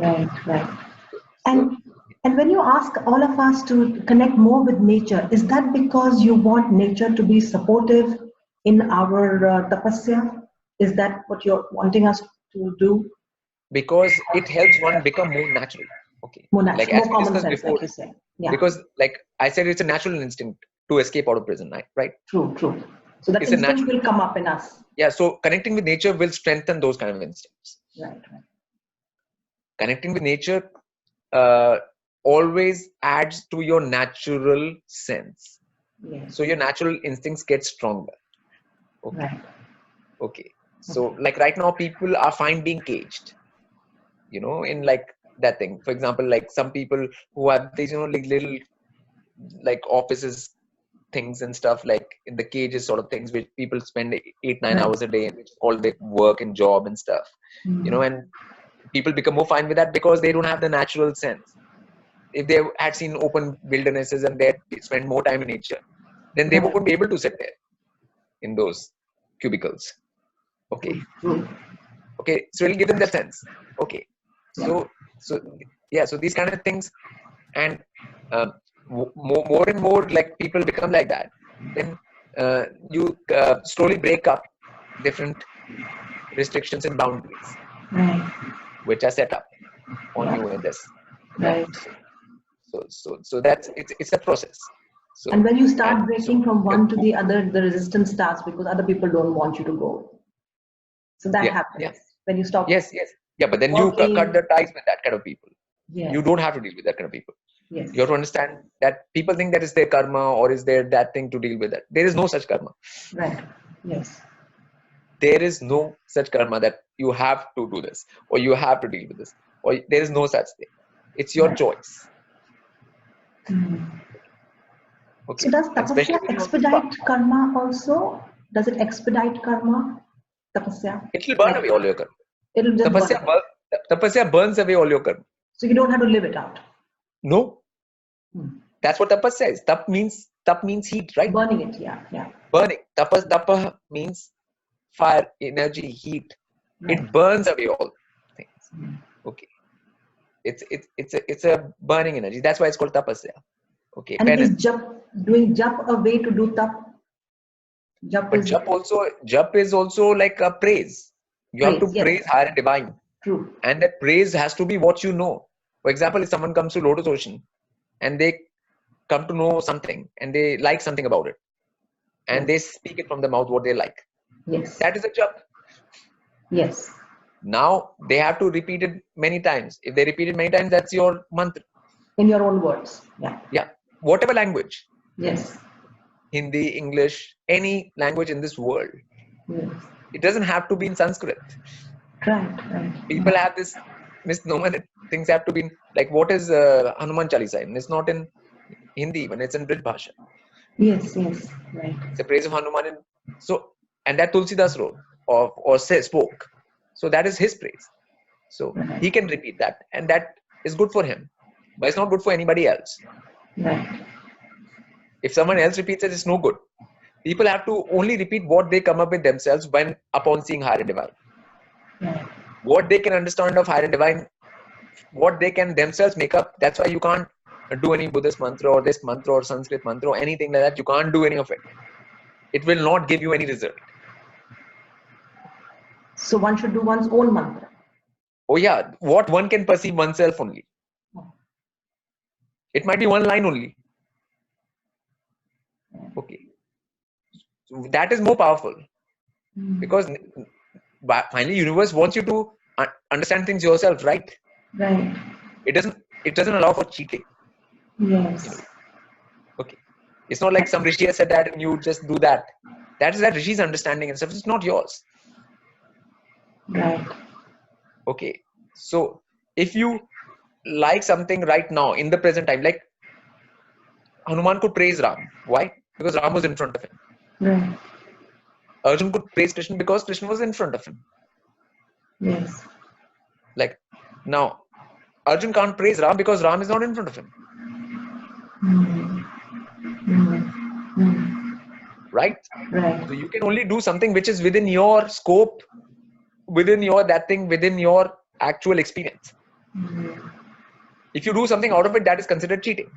Right, right. And when you ask all of us to connect more with nature, is that because you want nature to be supportive in our tapasya? Is that what you're wanting us to do? Because it helps one become more natural. Okay. More natural, Like as more we common discussed sense, before, like you said. Yeah. because like I said, it's a natural instinct to escape out of prison, right? True, true. So that It's a instinct natural will come up in us. Yeah, so connecting with nature will strengthen those kind of instincts. Right, right. Connecting with nature always adds to your natural sense. Yes. So your natural instincts get stronger. Okay. Right. Okay. So like right now, people are fine being caged, in like that thing. For example, like some people who have these, like little like offices things and stuff, like in the cages sort of things, which people spend 8-9 Right. hours a day, which is called their work and job and stuff, and people become more fine with that because they don't have the natural sense. If they had seen open wildernesses and they spent more time in nature, then they won't be able to sit there in those cubicles. Okay. Okay. So it'll give them that sense. Okay. So these kind of things, and more and more like people become like that. Then you slowly break up different restrictions and boundaries, which are set up on you in this. Right. So that's it's a process. So, and when you start breaking from one to the other, the resistance starts because other people don't want you to go. So that happens when you stop. Yes. Yeah, but then you cut the ties with that kind of people. Yes. You don't have to deal with that kind of people. Yes. You have to understand that people think that is their karma or is there that thing to deal with that. There is no such karma. Right. Yes. There is no such karma that you have to do this or you have to deal with this, or there is no such thing. It's your choice. Okay. So does tapasya expedite karma also? Does it expedite karma? Tapasya? It will burn away all your karma. It'll just Tapasya burns away all your karma. So you don't have to live it out. No. That's what tapasya is. Tap means heat, right? Burning it, yeah. Burning. Tapa means fire, energy, heat. Right. It burns away all things. Okay. It's a burning energy. That's why it's called tapasya. Okay. And is doing jap a way to do tap? Jap is also like a praise. You have to praise higher and divine. True. And that praise has to be what you know. For example, if someone comes to Lotus Ocean and they come to know something and they like something about it and they speak it from the mouth what they like. Yes. That is a jap. Yes. Now they have to repeat it many times. If they repeat it many times, that's your mantra. In your own words. Yeah. Yeah. Whatever language. Yes. Hindi, English, any language in this world. Yes. It doesn't have to be in Sanskrit. Right. People have this misnomer that things have to be in, like what is Hanuman Chalisa? It's not in Hindi even, it's in Brit Bhasha. Yes, right. It's a praise of Hanuman. And that Tulsidas wrote or spoke. So that is his praise. So he can repeat that and that is good for him. But it's not good for anybody else. Right. If someone else repeats it, it's no good. People have to only repeat what they come up with themselves upon seeing higher and divine. Right. What they can understand of higher and divine, what they can themselves make up. That's why you can't do any Buddhist mantra or this mantra or Sanskrit mantra or anything like that. You can't do any of it. It will not give you any result. So one should do one's own mantra. Oh yeah, what one can perceive oneself only. It might be one line only. Okay. So that is more powerful. Because finally universe wants you to understand things yourself, right? Right. It doesn't allow for cheating. Yes. Okay. It's not like some rishi has said that and you just do that. That is that rishi's understanding and stuff. It's not yours. Right. Okay. So if you like something right now in the present time, like Hanuman could praise Ram. Why? Because Ram was in front of him. Right. Arjun could praise Krishna because Krishna was in front of him. Yes. Like now, Arjun can't praise Ram because Ram is not in front of him. Right? Right. So you can only do something which is within your scope, within your actual experience. Mm. If you do something out of it, that is considered cheating.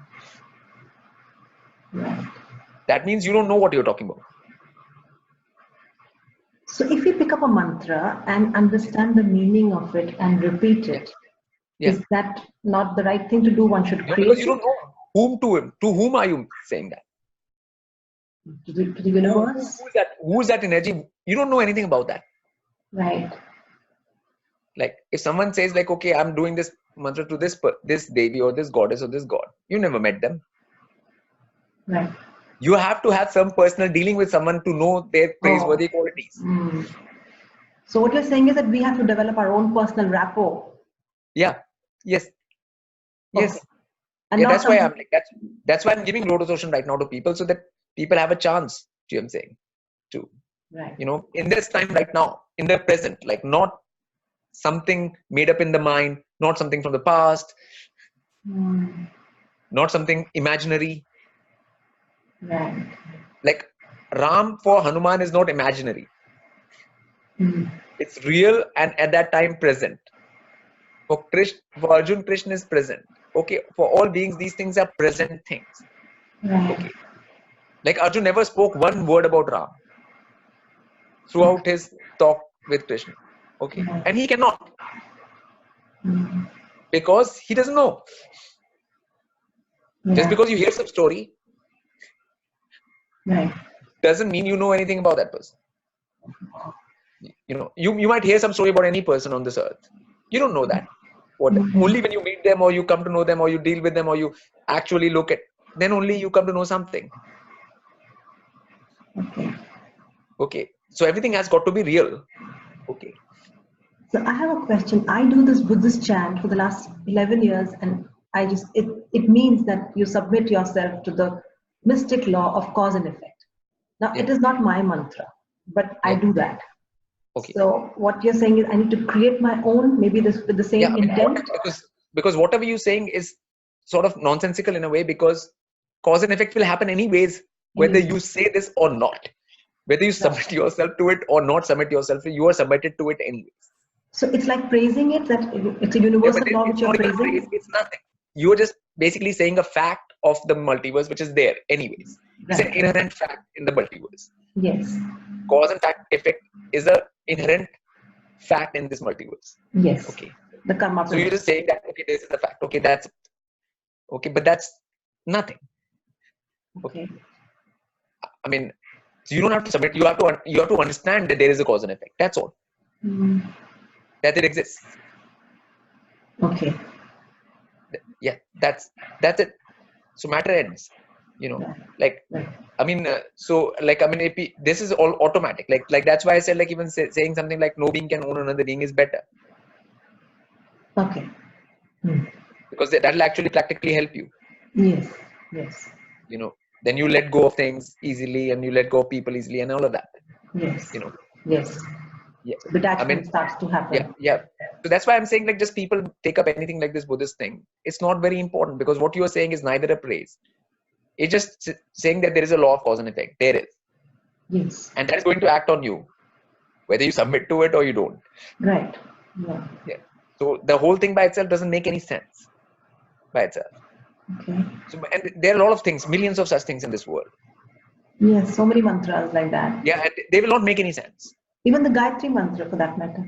Right. That means you don't know what you're talking about. So if we pick up a mantra and understand the meaning of it and repeat it, Yeah. is that not the right thing to do? One should No, create because you it don't know whom to whom are you saying that? to the universe. Who is that energy? You don't know anything about that. Right. Like if someone says like, okay, I'm doing this mantra to this devi or this goddess or this god, you never met them. Right. You have to have some personal dealing with someone to know their praiseworthy qualities. Mm. So what you're saying is that we have to develop our own personal rapport. Yeah. Yes. Yes. Okay. And Yeah. not That's why something. that's why I'm giving Lotus Ocean right now to people so that people have a chance. Do you know what I'm saying? To Right. in this time right now, in the present, like not something made up in the mind, not something from the past, not something imaginary. Right. Like Ram for Hanuman is not imaginary. It's real and at that time present. For Arjun, Krishna is present. Okay, for all beings, these things are present things. Right. Okay, like Arjun never spoke one word about Ram throughout his talk with Krishna. Okay, Right. and he cannot because he doesn't know. Yeah. Just because you hear some story Right. doesn't mean you know anything about that person. You might hear some story about any person on this earth. You don't know that. Only when you meet them or you come to know them or you deal with them or you actually look at, then only you come to know something. Okay. So everything has got to be real. Okay. So I have a question. I do this Buddhist chant for the last 11 years, and it means that you submit yourself to the mystic law of cause and effect. Now, it is not my mantra, but I do that. Okay. So what you're saying is I need to create my own, maybe this with the same intent? Because whatever you're saying is sort of nonsensical in a way, because cause and effect will happen anyways, whether you say this or not. Whether you submit yourself to it or not submit yourself, you are submitted to it anyways. So it's like praising it, that it's a universal law which you're praising? It's nothing. You're just basically saying a fact of the multiverse, which is there anyways. It's an inherent fact in the multiverse. Yes. Cause and effect is an inherent fact in this multiverse. Yes. Okay. The karma. So you're just saying that, okay, this is a fact. Okay, that's it. Okay, but that's nothing. Okay. I mean, so you don't have to submit. You have to understand that there is a cause and effect. That's all. That it exists. Okay. Yeah, that's it. So matter ends. I mean, this is all automatic. Like that's why I said, like, even saying something like no being can own another being is better. Okay. Because that will actually practically help you. Yes. Yes. Then you let go of things easily and you let go of people easily and all of that. Yes. Yes. Yeah. Detachment starts to happen. Yeah. So that's why I'm saying, like, just people take up anything like this Buddhist thing. It's not very important, because what you are saying is neither a praise. It's just saying that there is a law of cause and effect. There is. Yes. And that is going to act on you, whether you submit to it or you don't. Right. Yeah. So the whole thing by itself doesn't make any sense by itself. Okay. So, and there are a lot of things, millions of such things in this world. Yes, so many mantras like that. Yeah, and they will not make any sense. Even the Gayatri mantra, for that matter.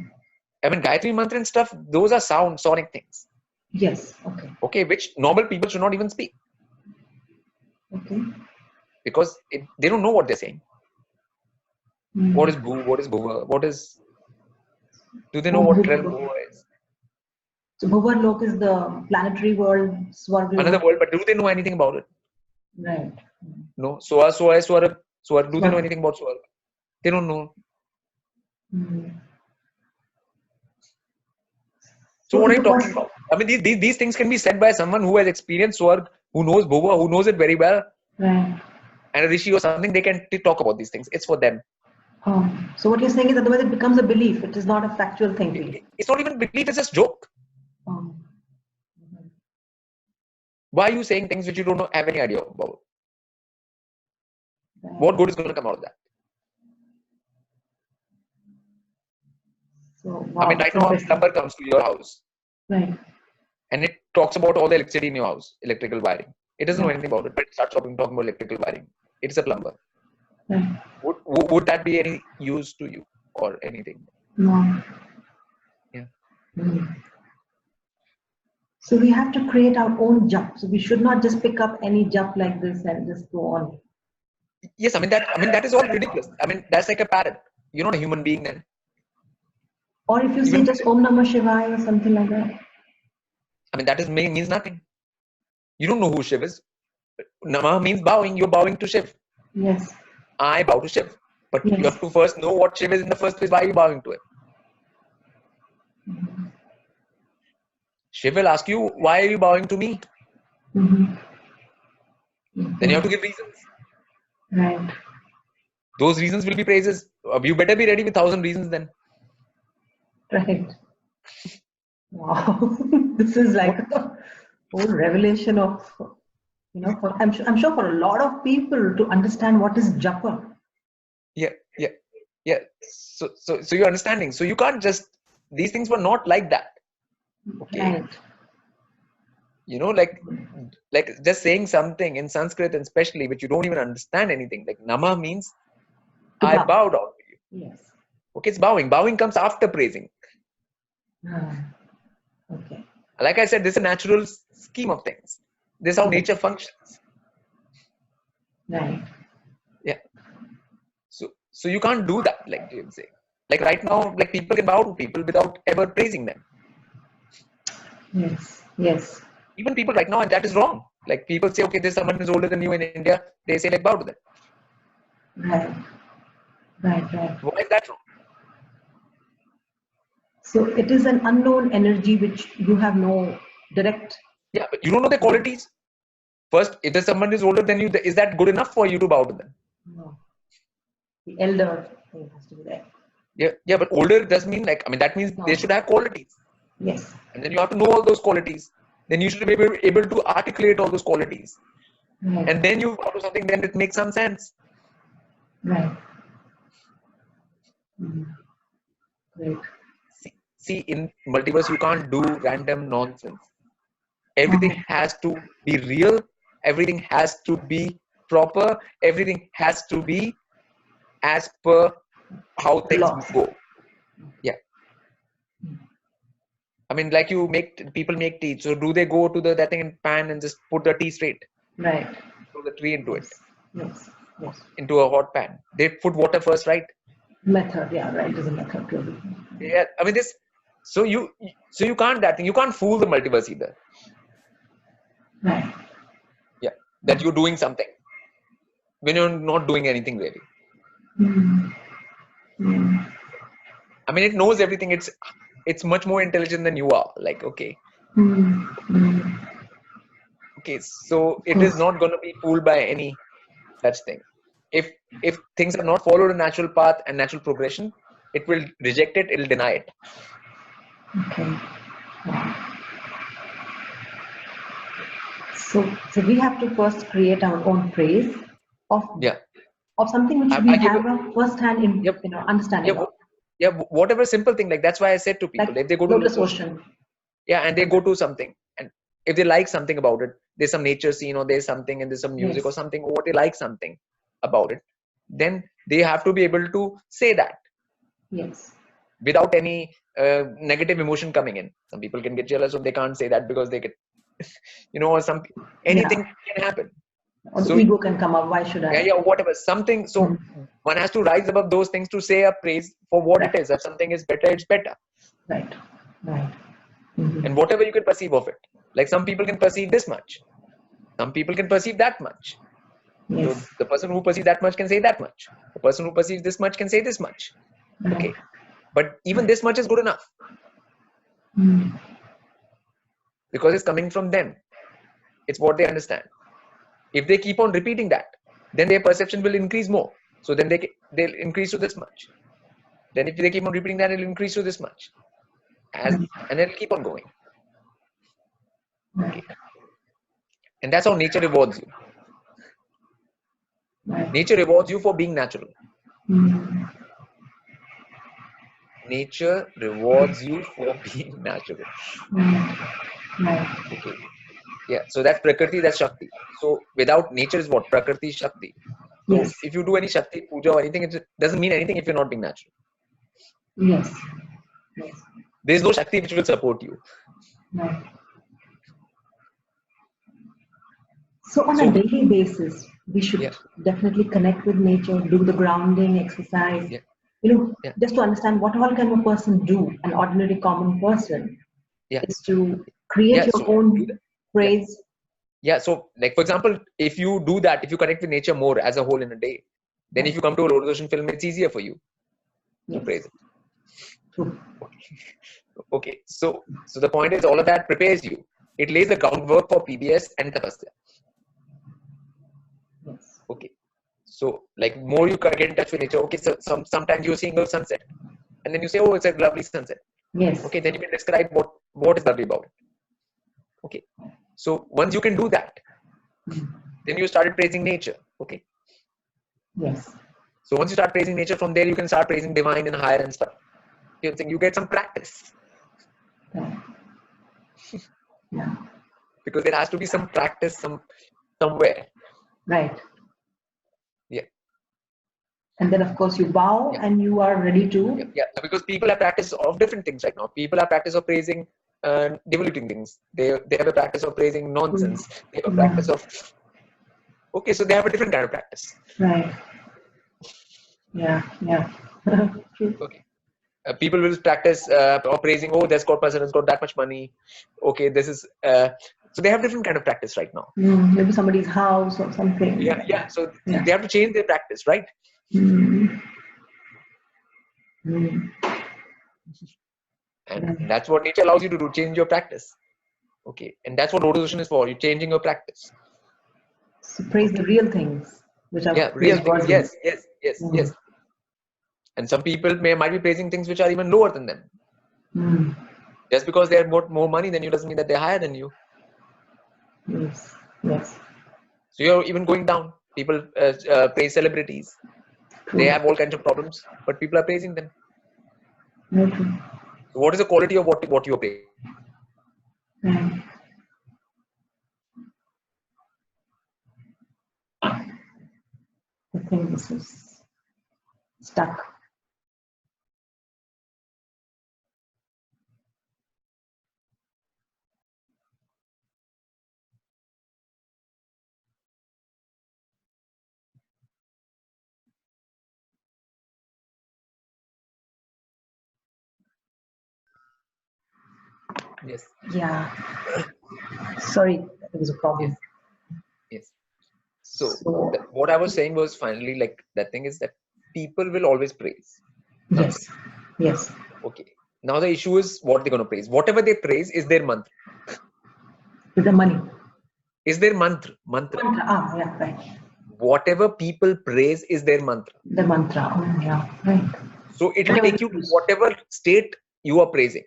I mean, Gayatri mantra and stuff, those are sonic things. Yes. Okay. Okay, which normal people should not even speak. Okay. Because they don't know what they're saying. What is Bhu? What is Bhuva? Do they know what realm Bhuva is? So Bhuva Lok is the planetary world, Swarga. Another world, but do they know anything about it? Right. No. Swara. Do they know anything about Swarga? They don't know. So what are you talking about? I mean, these things can be said by someone who has experienced Swarga, who knows Bhuva, who knows it very well. Right. And a rishi or something, they can talk about these things. It's for them. So what you're saying is, otherwise it becomes a belief. It is not a factual thing. It's not even belief, it's just joke. Why are you saying things which you don't have any idea about? What good is going to come out of that? So, I mean, right now, a plumber comes to your house. Right. and it talks about all the electricity in your house, electrical wiring. It doesn't know Right. anything about it, but it starts talking about electrical wiring. It's a plumber. Right. Would that be any use to you or anything? No. Yeah. Mm. So we have to create our own jap. So we should not just pick up any jap like this and just go on. Yes, I mean that is all ridiculous. I mean, that's like a parrot. You're not a human being then. Or if you say Even just Om Namah Shivaya or something like that. I mean, that is means nothing. You don't know who Shiv is. Namah means bowing. You're bowing to Shiv. Yes. I bow to Shiv. But you Yes. have to first know what Shiv is in the first place. Why are you bowing to it? Mm-hmm. Shiv will ask you, why are you bowing to me? Mm-hmm. Mm-hmm. Then you have to give reasons. Right. Those reasons will be praises. You better be ready with 1,000 reasons then. Right. Wow. This is like a whole revelation of, I'm sure for a lot of people to understand what is japa. Yeah. So you're understanding. So you can't just, these things were not like that. Okay. Right. Like just saying something in Sanskrit and especially which you don't even understand anything. Like Namah means I bow down to you. Yes. Okay, it's bowing. Bowing comes after praising. Okay. Like I said, this is a natural scheme of things. This is how nature functions. Right. Yeah. So you can't do that, like you say. Like right now, like people can bow to people without ever praising them. Yes. Yes. Even people right now, and that is wrong. Like people say, okay, there's someone who's older than you in India. They say like bow to them. Right. Right. Why is that wrong? So it is an unknown energy which you have no direct. Yeah, but you don't know their qualities. First, if there's someone who's older than you, is that good enough for you to bow to them? No. The elder thing has to be there. Yeah, but older does mean that means they should have qualities. Yes. And then you have to know all those qualities. Then you should be able to articulate all those qualities. Right. And then you bow to something, then it makes some sense. Right. Great. See, in multiverse, you can't do random nonsense. Everything has to be real. Everything has to be proper. Everything has to be as per how things go. Yeah. I mean, like people make tea. So do they go to that thing and pan and just put the tea straight? Right. Throw the tea into it. Yes. Into a hot pan. They put water first, right? Method. Yeah. Right. Is a method. Really. Yeah. I mean this. So you can't that thing. You can't fool the multiverse either. Right. Yeah. That you're doing something when you're not doing anything really. I mean, it knows everything. It's much more intelligent than you are. Like, okay. Okay, so it is not going to be fooled by any such thing. If things are not followed a natural path and natural progression, it will reject it. It will deny it. Okay. So we have to first create our own praise of something which we have a first-hand understanding of. Yeah, whatever simple thing, like that's why I said to people, if they go to Lotus Ocean. Yeah, and they go to something, and if they like something about it, there's some nature scene or there's something and there's some music or something, or they like something about it, then they have to be able to say that. Yes. Without any negative emotion coming in. Some people can get jealous or they can't say that because they get, or anything can happen. Or the ego can come up. Why should I? Yeah, whatever. Something. So one has to rise above those things to say a praise for what it is. If something is better, it's better. Right. And whatever you can perceive of it. Like some people can perceive this much. Some people can perceive that much. Yes. So the person who perceives that much can say that much. The person who perceives this much can say this much. Right. Okay. But even this much is good enough. Because it's coming from them. It's what they understand. If they keep on repeating that, then their perception will increase more. So then they'll increase to this much. Then if they keep on repeating that, it'll increase to this much. And it'll keep on going. Okay. And that's how nature rewards you. Nature rewards you for being natural. Nature rewards you for being natural. Right. Okay. Yeah. So that's Prakriti, that's Shakti. So without nature is what? Prakriti, Shakti. So Yes. if you do any Shakti puja or anything, it doesn't mean anything if you're not being natural. Yes. Yes. There is no Shakti which will support you. Right. So on So, a daily basis, we should yeah. definitely connect with nature, do the grounding exercise. Yeah. Yeah. Just to understand what all can a person do, an ordinary common person, Yeah. is to create Yeah. your So do own that. Yeah. praise. Yeah. So, like for example, if you do that, if you connect with nature more as a whole in a day, then if you come to a Lotus Ocean film, it's easier for you to Yes. praise it. True. Okay. So the point is, all of that prepares you. It lays the groundwork for PBS and Tapasya. Yes. Okay. So, like, more you get in touch with nature. Okay. So sometimes you're seeing a sunset, and then you say, "Oh, it's a lovely sunset." Yes. Okay. Then you can describe what is lovely about it. Okay. So once you can do that, then you started praising nature. Okay. Yes. So once you start praising nature, from there you can start praising divine and higher and stuff. You get some practice. Right. Yeah. Because there has to be some practice somewhere. Right. Yeah. And then of course you bow and you are ready to. Yeah. Because people have practice of different things right now. People have practice of praising devoluting things. They have a practice of praising nonsense. They have a practice of so they have a different kind of practice. Right. Yeah. Yeah. True. Okay. People will practice of praising, oh, this person has got that much money. Okay, this is so they have different kind of practice right now. Maybe somebody's house or something. Yeah. So they have to change their practice, right? And that's what nature allows you to do, change your practice. Okay, and that's what Lotus Ocean is for. You're changing your practice. So praise the real things, which are Real things. praiseworthy. Yes. And some people might be praising things which are even lower than them. Just because they have got more money than you doesn't mean that they're higher than you. Yes. So you're even going down. People praise celebrities. They have all kinds of problems, but people are praising them. Okay. So what is the quality of what you're praising? I think this is stuck. Yes. Yeah. Sorry, there was a problem. Yes. So what I was saying was finally, like, that thing is that people will always praise. Yes. Okay. Now the issue is what they're going to praise. Whatever they praise is their mantra. With the money. Is their mantra. Yeah, right. Whatever people praise is their mantra. The mantra. Yeah, right. So it will take you to whatever state you are praising.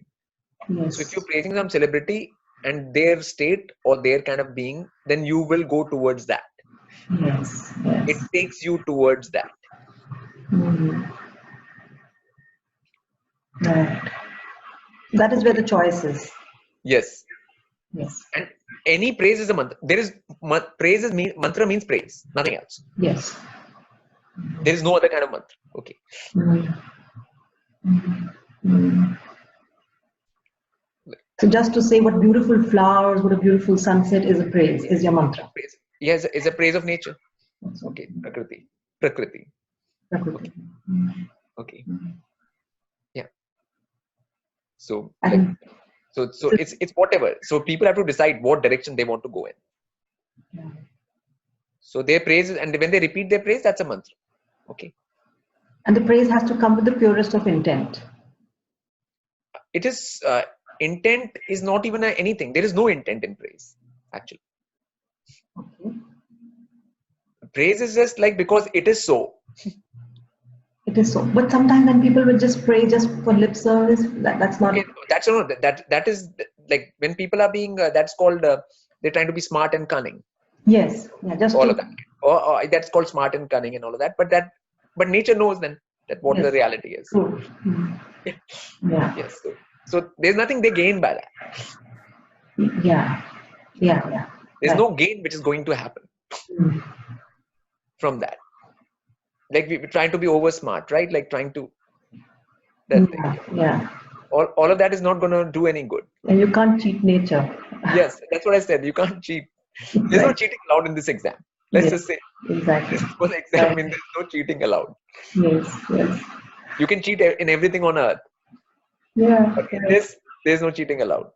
Yes. So if you're praising some celebrity and their state or their kind of being, then you will go towards that. Yes. It takes you towards that. Right. That is where the choice is. Yes. Yes. And any praise is a mantra. There is praise is mantra means praise, nothing else. Yes. There is no other kind of mantra. Okay. So just to say what beautiful flowers, what a beautiful sunset is a praise, is your mantra. Praise. Yes, is a praise of nature. Okay. Prakriti. Okay. Yeah. So it's whatever. So people have to decide what direction they want to go in. So their praise, and when they repeat their praise, that's a mantra. Okay. And the praise has to come with the purest of intent. It is intent is not even anything. There is no intent in praise, actually. Okay. Praise is just like because it is so. It is so. But sometimes when people will just pray just for lip service, that's not. Okay, that's not that is like when people are being that's called they're trying to be smart and cunning. Yes. Yeah. Just all of that. Or that's called smart and cunning and all of that. But nature knows then that what the reality is. True. Yeah. Yes. So there's nothing they gain by that. Yeah. Yeah. Yeah. There's Right. no gain which is going to happen from that. Like we're trying to be over smart, right? Like trying to that thing. Yeah. Yeah. All of that is not going to do any good. And you can't cheat nature. Yes, that's what I said. You can't cheat. There's no Right. cheating allowed in this exam. Let's Yes. just say Exactly. this was an exam. I Right. mean, there's no cheating allowed. Yes. Yes. You can cheat in everything on earth, Yeah. but in Right. this, there's no cheating allowed.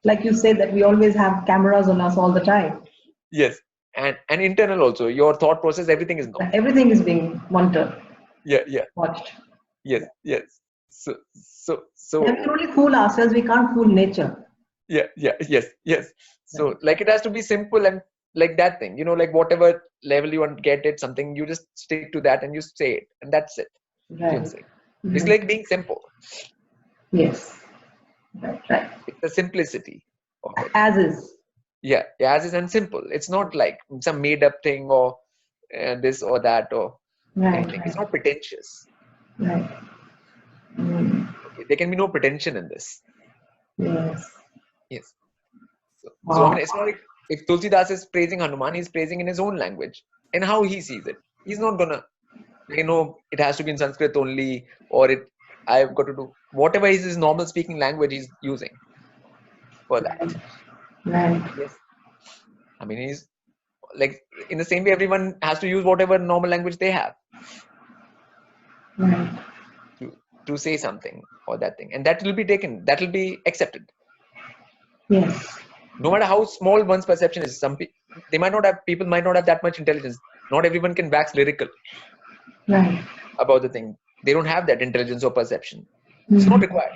Like you say that we always have cameras on us all the time. Yes, and internal also. Your thought process, everything is known. Everything is being monitored, Yeah, watched. yes, yes. So And we can only fool ourselves. We can't fool nature. yes. So like it has to be simple and like that thing, like whatever level you want to get it, something you just stick to that and you say it, and that's it. Right. It's like being simple. Yes. Right. It's the simplicity of it. As is. Yeah, as is and simple. It's not like some made up thing or this or that or anything. It's not pretentious. Right. Okay. There can be no pretension in this. Yes. So I mean, it's not like if Tulsidas is praising Hanuman, he's praising in his own language and how he sees it. He's not gonna, it has to be in Sanskrit only, or I've got to do whatever is his normal speaking language he's using for that. Right. Yes. I mean, he's like in the same way everyone has to use whatever normal language they have to say something or that thing, and that will be taken, that will be accepted. Yes. No matter how small one's perception is, people might not have that much intelligence. Not everyone can wax lyrical about the thing. They don't have that intelligence or perception. It's not required.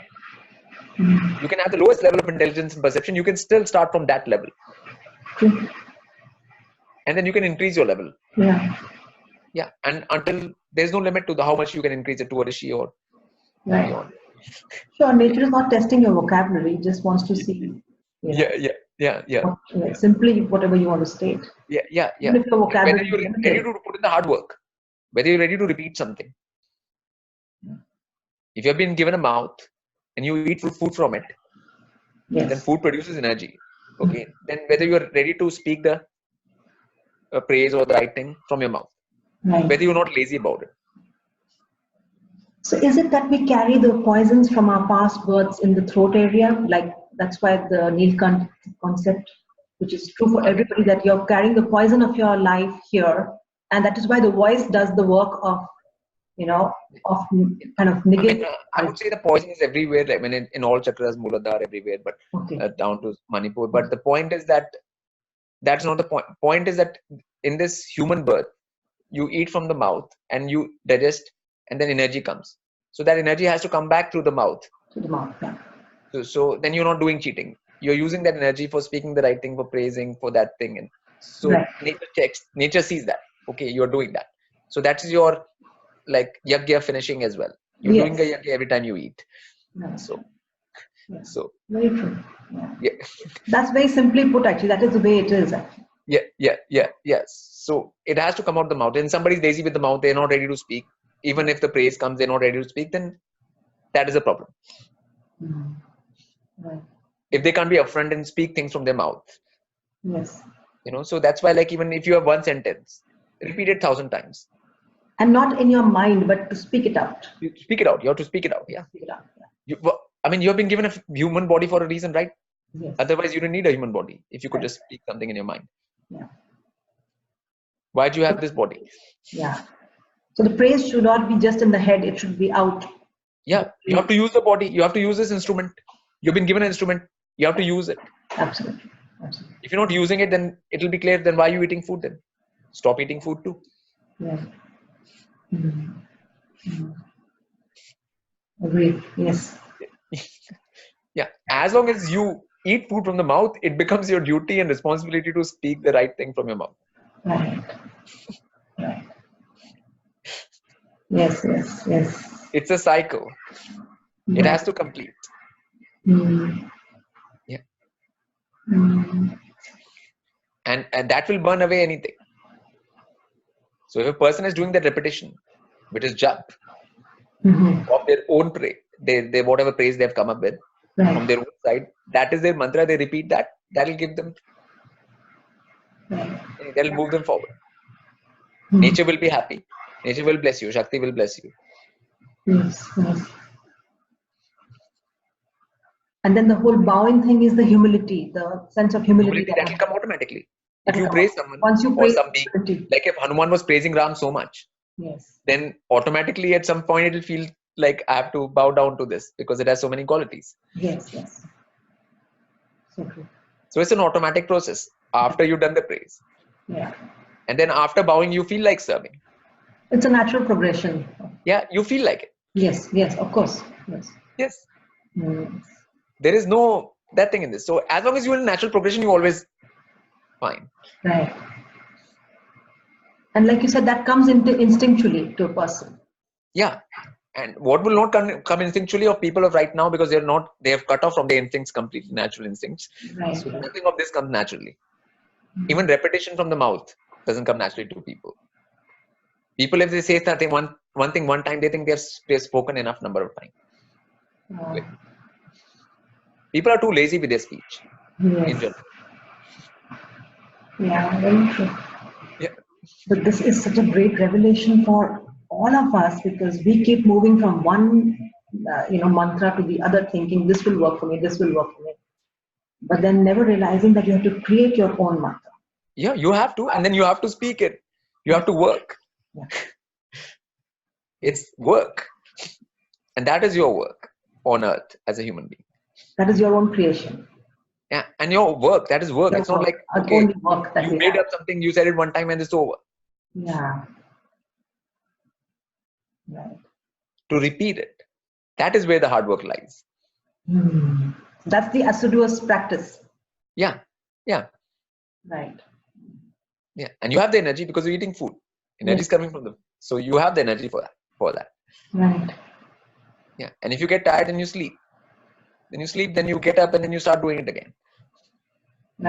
You can have the lowest level of intelligence and perception. You can still start from that level. And then you can increase your level. Yeah. And until there's no limit to how much you can increase it to a rishi or beyond. Sure, nature is not testing your vocabulary, it just wants to see. Yeah. Simply whatever you want to state. Yeah. Even if your vocabulary whether you're ready to put in the hard work, whether you're ready to repeat something. If you have been given a mouth and you eat food from it, then food produces energy. Okay. Then whether you're ready to speak the praise or the right thing from your mouth, whether you're not lazy about it. So is it that we carry the poisons from our past births in the throat area? Like that's why the Nilkant concept, which is true for everybody, that you're carrying the poison of your life here. And that is why the voice does the work of, of kind of negating. I would say the poison is everywhere, like when in all chakras, Muladhara everywhere, but down to Manipur. But the point is that that's not the point. Point is that in this human birth, you eat from the mouth and you digest, and then energy comes. So that energy has to come back through the mouth. So then you're not doing cheating. You're using that energy for speaking the right thing, for praising, for that thing. And so nature checks, nature sees that. Okay, you're doing that. So that is your like yagya finishing as well. You're doing a yagya every time you eat. So very true. That's very simply put, actually. That is the way it is. Yes. So it has to come out the mouth. And somebody's lazy with the mouth, they're not ready to speak. Even if the praise comes, they're not ready to speak, then that is a problem. If they can't be upfront and speak things from their mouth. So that's why, like, even if you have one sentence, repeat it 1,000 times. And not in your mind, but to speak it out. You speak it out. You have to speak it out. Yeah. You have been given a human body for a reason, right? Yes. Otherwise, you don't need a human body if you could just speak something in your mind. Why do you have this body? So the praise should not be just in the head, it should be out. Yeah, you have to use the body. You have to use this instrument. You've been given an instrument. You have to use it. Absolutely. If you're not using it, then it will be clear. Then why are you eating food then? Stop eating food too. Agreed. Yes. Yeah. As long as you eat food from the mouth, it becomes your duty and responsibility to speak the right thing from your mouth. Right. Yes. It's a cycle. It has to complete. Yeah. And that will burn away anything. So if a person is doing that repetition, which is jap, of their own praise, they whatever praise they've come up with, from their own side. That is their mantra. They repeat that. That will give them. That will move them forward. Nature will be happy. Nature will bless you. Shakti will bless you. Yes, yes. And then the whole bowing thing is the humility, the sense of humility. That will come automatically. If you Come praise out. someone Once you or praise some being, humility. like if Hanuman was praising Ram so much, yes, then automatically at some point it will feel like I have to bow down to this because it has so many qualities. Yes, yes. So true. So it's an automatic process after you've done the praise. Yeah. And then after bowing, you feel like serving. It's a natural progression. Yeah, you feel like it. Yes, yes, of course. Yes. Yes. Mm. There is no that thing in this. So as long as you're in natural progression, you always fine. Right. And like you said, that comes into instinctually to a person. Yeah. And what will not come instinctually of people of right now because they have cut off from their instincts completely, natural instincts. Right. So nothing of this comes naturally. Even repetition from the mouth doesn't come naturally to people. People, if they say something one thing one time, they think they've spoken enough number of times. People are too lazy with their speech. Yes. In general. Yeah, very true. Yeah. But this is such a great revelation for all of us because we keep moving from one, mantra to the other, thinking this will work for me, this will work for me, but then never realizing that you have to create your own mantra. Yeah, you have to, and then you have to speak it. You have to work. Yeah. It's work, and that is your work on earth as a human being. That is your own creation. Yeah, and your work, that is work. Your it's not work, like, okay, only work that you made up something, you said it one time and it's over. Yeah. Right. To repeat it, that is where the hard work lies. That's the assiduous practice. Yeah, yeah. Right. Yeah, and you have the energy because you're eating food. Energy is coming from them. So you have the energy for that. Right. Yeah, and if you get tired and you sleep, then you get up and then you start doing it again.